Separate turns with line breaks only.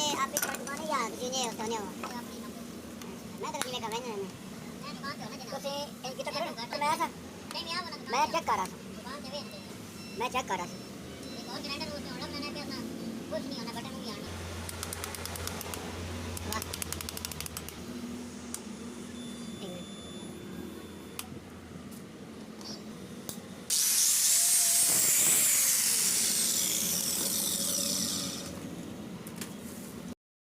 ਤੇ ਆਪੇ ਕੋਈ ਦੁਕਾਨ ਜਾਂ ਤੁਸੀਂ ਨੇ ਉਤੋਂ ਨੇ ਮੈਂ ਤਾਂ ਕਿਵੇਂ ਕਰਾਂ ਨੇ ਤੁਸੀਂ ਇਹ ਕਿਤਾ ਕਰੋ ਮੈਂ ਚੈੱਕ ਕਰ ਰਹਾ ਸੀ ਮੈਂ ਚੈੱਕ ਕਰ ਰਹਾ ਸੀ